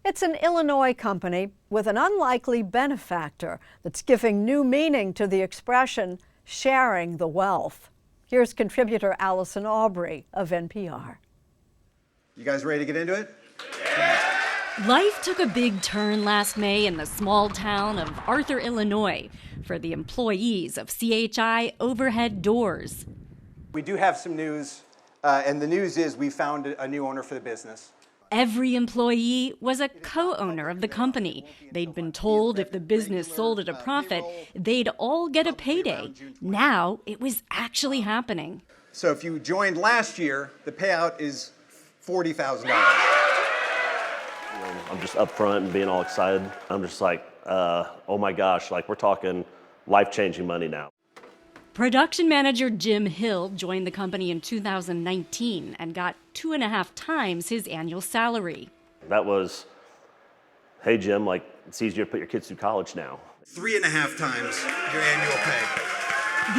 It's an Illinois company with an unlikely benefactor that's giving new meaning to the expression, sharing the wealth. Here's contributor Allison Aubrey of NPR. You guys ready to get into it? Life took a big turn last May in the small town of Arthur, Illinois, for the employees of CHI Overhead Doors. We do have some news, and the news is we found a new owner for the business. Every employee was a co-owner of the company. They'd been told if the business sold at a profit, they'd all get a payday. Now it was actually happening. So if you joined last year, the payout is $40,000. I'm just up front and being all excited. I'm just like, oh my gosh, like we're talking life-changing money now. Production manager Jim Hill joined the company in 2019 and got 2.5 times his annual salary. That was, hey Jim, like it's easier to put your kids through college now. 3.5 times your annual pay.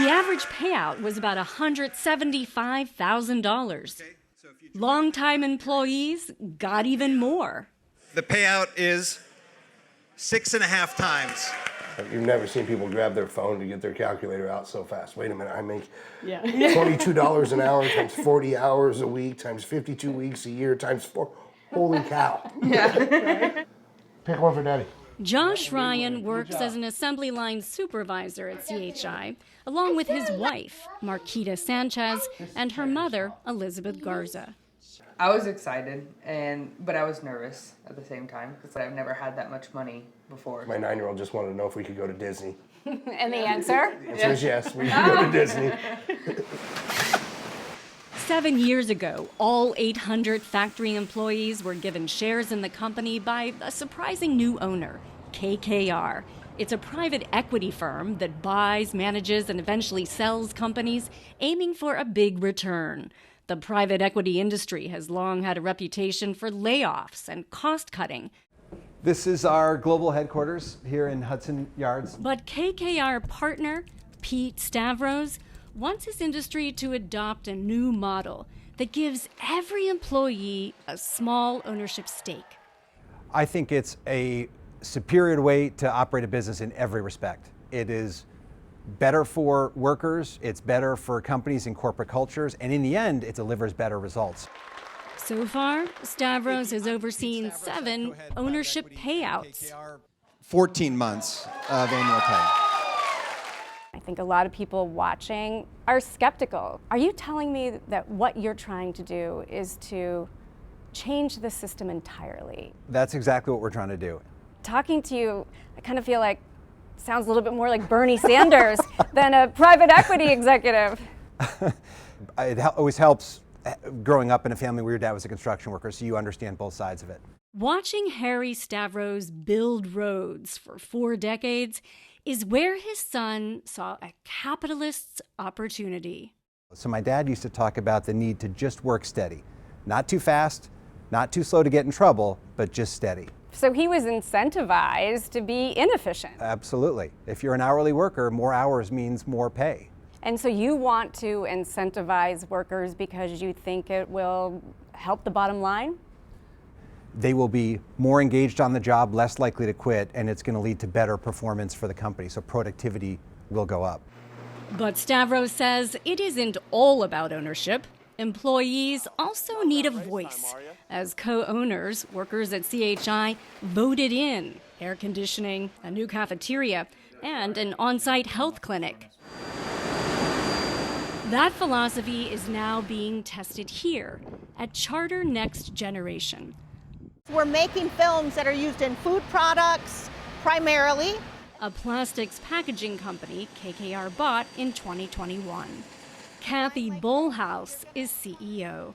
The average payout was about $175,000. Longtime employees got even more. The payout is 6.5 times. You've never seen people grab their phone to get their calculator out so fast. Wait a minute, I make $22 an hour times 40 hours a week times 52 weeks a year times 4. Holy cow. Yeah. Pick one for Daddy. Josh Ryan works as an assembly line supervisor at CHI, along with his wife, Marquita Sanchez, and her mother, Elizabeth Garza. I was excited, but I was nervous at the same time because I've never had that much money before. My 9-year-old just wanted to know if we could go to Disney. And the answer? The answer is yes, we can go to Disney. 7 years ago, all 800 factory employees were given shares in the company by a surprising new owner, KKR. It's a private equity firm that buys, manages, and eventually sells companies, aiming for a big return. The private equity industry has long had a reputation for layoffs and cost-cutting. This is our global headquarters here in Hudson Yards. But KKR partner, Pete Stavros, wants his industry to adopt a new model that gives every employee a small ownership stake. I think it's a superior way to operate a business in every respect. It is better for workers, it's better for companies and corporate cultures, and in the end, it delivers better results. So far, Stavros has overseen 7 ownership payouts. 14 months of annual pay. I think a lot of people watching are skeptical. Are you telling me that what you're trying to do is to change the system entirely? That's exactly what we're trying to do. Talking to you, I kind of feel like sounds a little bit more like Bernie Sanders than a private equity executive. It always helps growing up in a family where your dad was a construction worker, so you understand both sides of it. Watching Harry Stavros build roads for 4 decades is where his son saw a capitalist's opportunity. So my dad used to talk about the need to just work steady. Not too fast, not too slow to get in trouble, but just steady. So he was incentivized to be inefficient. Absolutely. If you're an hourly worker, more hours means more pay. And so you want to incentivize workers because you think it will help the bottom line? They will be more engaged on the job, less likely to quit, and it's going to lead to better performance for the company, so productivity will go up. But Stavros says it isn't all about ownership. Employees also need a voice. As co-owners, workers at CHI voted in air conditioning, a new cafeteria, and an on-site health clinic. That philosophy is now being tested here at Charter Next Generation. We're making films that are used in food products primarily. A plastics packaging company KKR bought in 2021. Kathy Bullhouse is CEO.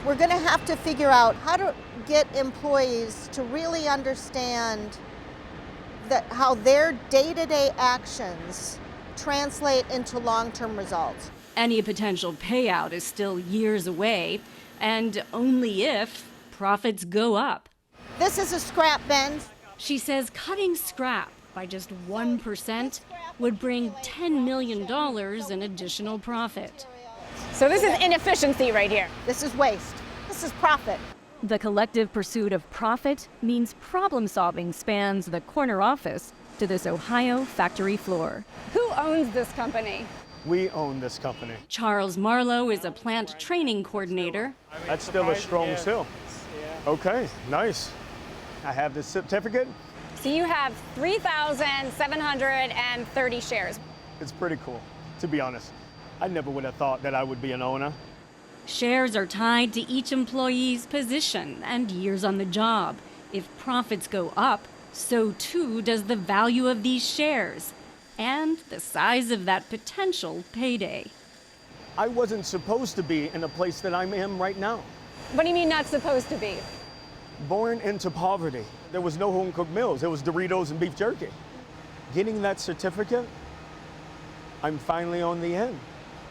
We're going to have to figure out how to get employees to really understand how their day-to-day actions translate into long-term results. Any potential payout is still years away, and only if profits go up. This is a scrap bin. She says cutting scrap by just 1% would bring $10 million in additional profit. So this is inefficiency right here. This is waste. This is profit. The collective pursuit of profit means problem-solving spans the corner office to this Ohio factory floor. Who owns this company? We own this company. Charles Marlowe is a plant training coordinator. That's still a strong sale. Okay, nice. I have the certificate. So you have 3,730 shares. It's pretty cool, to be honest. I never would have thought that I would be an owner. Shares are tied to each employee's position and years on the job. If profits go up, so too does the value of these shares and the size of that potential payday. I wasn't supposed to be in a place that I am right now. What do you mean not supposed to be? Born into poverty. There was no home-cooked meals. There was Doritos and beef jerky. Getting that certificate, I'm finally on the end.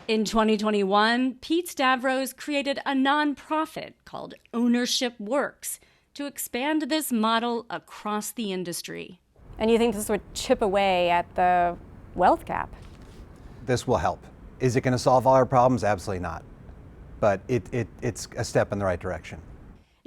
In 2021, Pete Stavros created a nonprofit called Ownership Works to expand this model across the industry. And you think this would chip away at the wealth gap? This will help. Is it going to solve all our problems? Absolutely not. But it's a step in the right direction.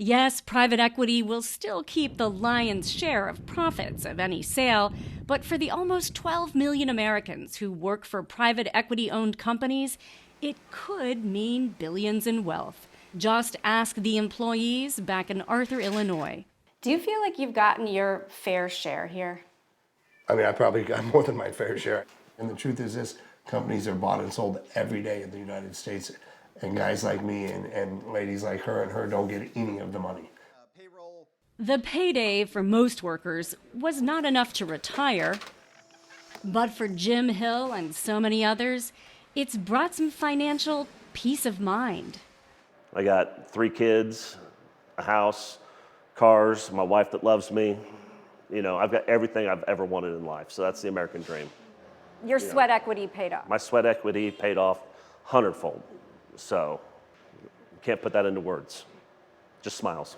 Yes, private equity will still keep the lion's share of profits of any sale, but for the almost 12 million Americans who work for private equity-owned companies, it could mean billions in wealth. Just ask the employees back in Arthur, Illinois. Do you feel like you've gotten your fair share here? I mean, I probably got more than my fair share. And the truth is this, companies are bought and sold every day in the United States. And guys like me and ladies like her and her don't get any of the money. The payday for most workers was not enough to retire. But for Jim Hill and so many others, it's brought some financial peace of mind. I got 3 kids, a house, cars, my wife that loves me. You know, I've got everything I've ever wanted in life. So that's the American dream. Your sweat equity paid off. My sweat equity paid off 100-fold. So can't put that into words. Just smiles.